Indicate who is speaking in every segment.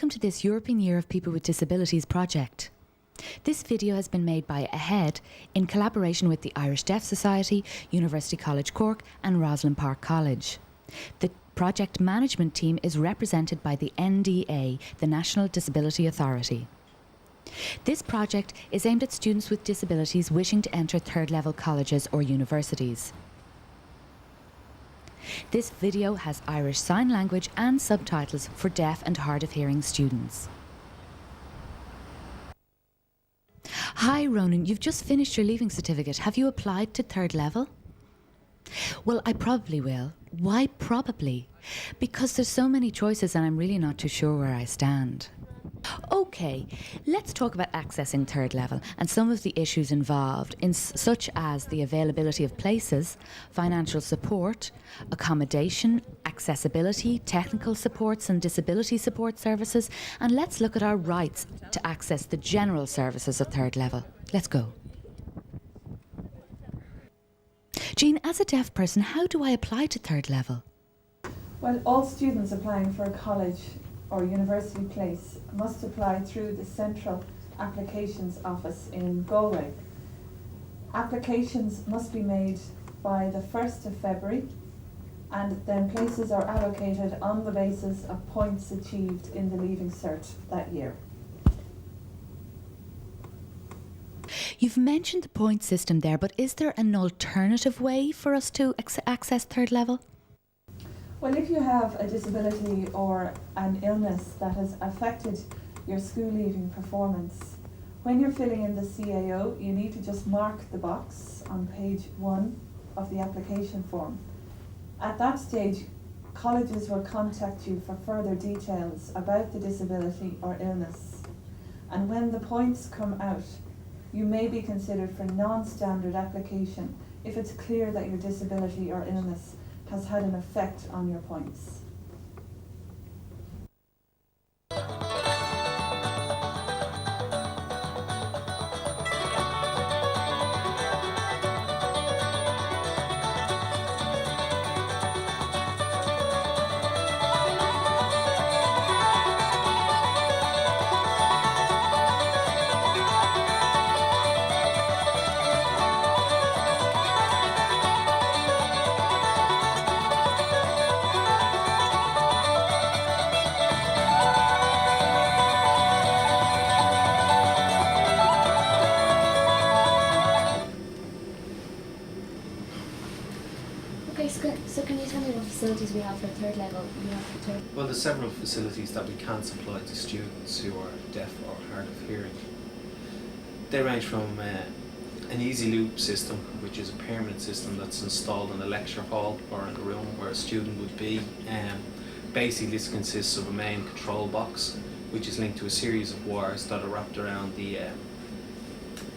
Speaker 1: welcome to this European Year of People with Disabilities project. This video has been made by AHEAD in collaboration with the Irish Deaf Society, University College Cork and Roslin Park College. The project management team is represented by the NDA, the National Disability Authority. This project is aimed at students with disabilities wishing to enter third-level colleges or universities. This video has Irish Sign Language and subtitles for deaf and hard of hearing students. Hi Ronan, you've just finished your leaving certificate. Have you applied to third level? Well, I probably will. Why probably? Because there's so many choices and I'm really not too sure where I stand. Okay, let's talk about accessing third level and some of the issues involved, such as the availability of places, financial support, accommodation, accessibility, technical supports and disability support services, and let's look at our rights to access the general services of third level. Let's go. Jean, as a deaf person, how do I apply to third level?
Speaker 2: Well, all students applying for a college or university place must apply through the Central Applications Office in Galway. Applications must be made by the 1st of February, and then places are allocated on the basis of points achieved in the Leaving Cert that year.
Speaker 1: You've mentioned the point system there, but is there an alternative way for us to access third level?
Speaker 2: Well, if you have a disability or an illness that has affected your school leaving performance, when you're filling in the CAO, you need to just mark the box on page 1 of the application form. At that stage, colleges will contact you for further details about the disability or illness. And when the points come out, you may be considered for non-standard application if it's clear that your disability or illness has had an effect on your points.
Speaker 3: So can you tell me what facilities we have for third level?
Speaker 4: Well, there's several facilities that we can supply to students who are deaf or hard of hearing. They range from an easy loop system, which is a permanent system that's installed in a lecture hall or in a room where a student would be. Basically, this consists of a main control box, which is linked to a series of wires that are wrapped around the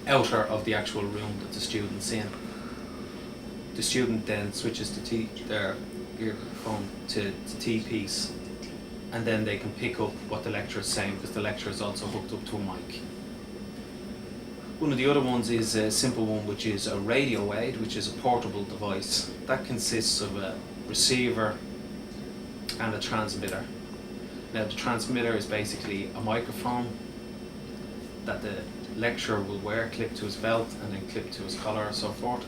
Speaker 4: outer of the actual room that the student's in. The student then switches their earphone to T-piece, and then they can pick up what the lecturer is saying because the lecturer is also hooked up to a mic. One of the other ones is a simple one, which is a radio aid, which is a portable device. That consists of a receiver and a transmitter. Now the transmitter is basically a microphone that the lecturer will wear, clipped to his belt and then clipped to his collar and so forth.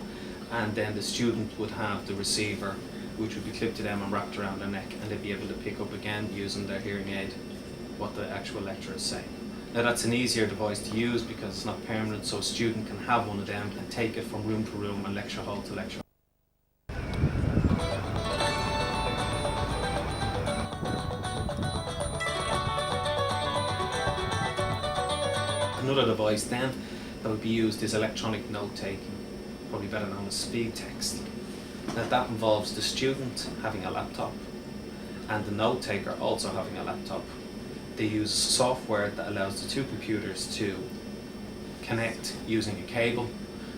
Speaker 4: And then the student would have the receiver, which would be clipped to them and wrapped around their neck, and they'd be able to pick up again using their hearing aid what the actual lecturer is saying. Now that's an easier device to use because it's not permanent, so a student can have one of them and take it from room to room and lecture hall to lecture hall. Another device then that would be used is electronic note-taking, probably better known as speed text. Now that involves the student having a laptop and the note taker also having a laptop. They use software that allows the two computers to connect using a cable,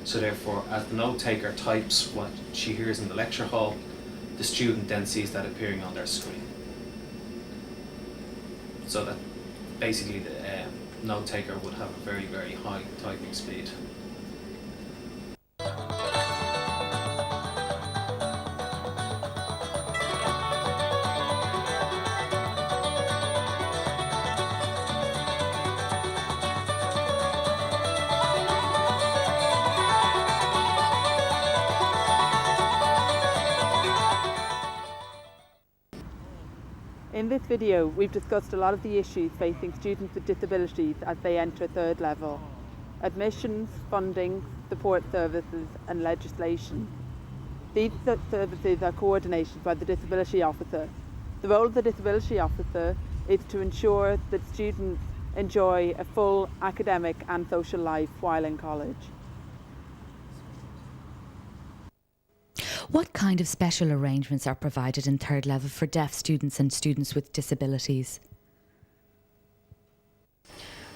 Speaker 4: so therefore as the note taker types what she hears in the lecture hall, the student then sees that appearing on their screen. So that basically the note taker would have a very, very high typing speed.
Speaker 5: this video, we've discussed a lot of the issues facing students with disabilities as they enter third level: admissions, funding, support services and legislation. These services are coordinated by the Disability Officer. The role of the Disability Officer is to ensure that students enjoy a full academic and social life while in college.
Speaker 1: What kind of special arrangements are provided in third level for deaf students and students with disabilities?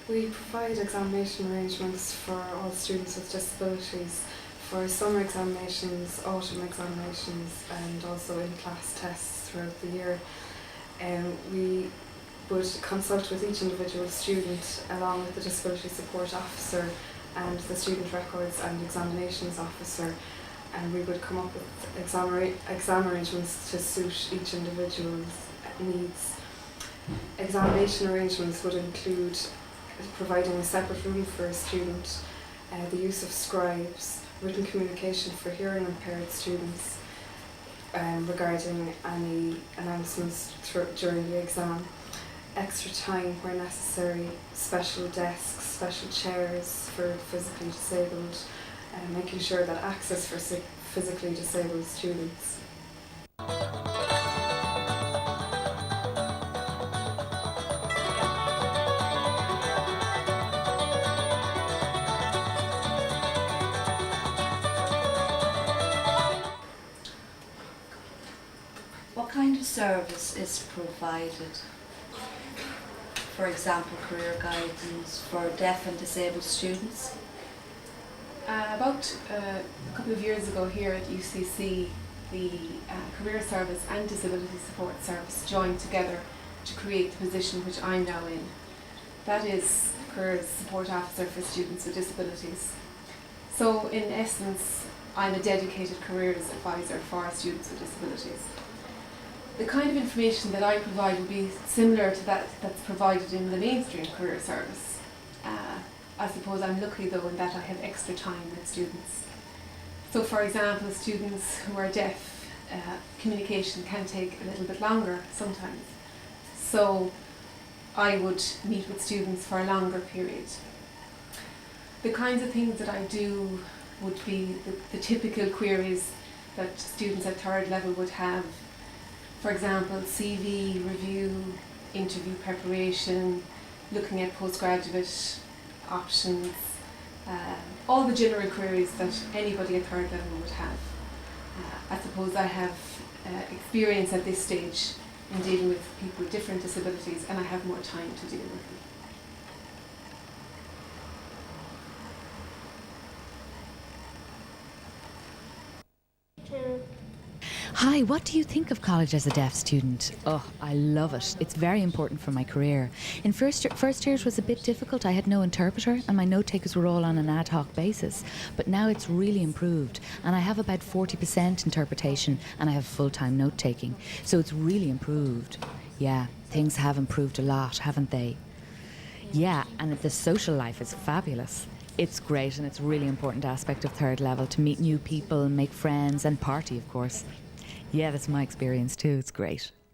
Speaker 6: We provide examination arrangements for all students with disabilities for summer examinations, autumn examinations and also in-class tests throughout the year. We would consult with each individual student along with the Disability Support Officer and the Student Records and Examinations Officer, and we would come up with exam arrangements to suit each individual's needs. Examination arrangements would include providing a separate room for a student, the use of scribes, written communication for hearing impaired students regarding any announcements during the exam, extra time where necessary, special desks, special chairs for physically disabled, and making sure that access for physically disabled students.
Speaker 7: What kind of service is provided? For example, career guidance for deaf and disabled students?
Speaker 8: About a couple of years ago here at UCC, the Career Service and Disability Support Service joined together to create the position which I'm now in. That is Career Support Officer for Students with Disabilities. So in essence, I'm a dedicated careers advisor for students with disabilities. The kind of information that I provide will be similar to that that's provided in the mainstream career service. I suppose I'm lucky though in that I have extra time with students. So for example, students who are deaf, communication can take a little bit longer sometimes. So I would meet with students for a longer period. The kinds of things that I do would be the typical queries that students at third level would have. For example, CV review, interview preparation, looking at postgraduate options, all the general queries that anybody at third level would have. I suppose I have experience at this stage in dealing with people with different disabilities, and I have more time to deal with them.
Speaker 1: Hi, what do you think of college as a deaf student? Oh, I love it. It's very important for my career. In first year it was a bit difficult. I had no interpreter and my note takers were all on an ad hoc basis. But now it's really improved and I have about 40% interpretation and I have full-time note taking. So it's really improved. Yeah, things have improved a lot, haven't they? Yeah, and the social life is fabulous. It's great and it's a really important aspect of third level to meet new people, make friends and party, of course. Yeah, that's my experience too. It's great.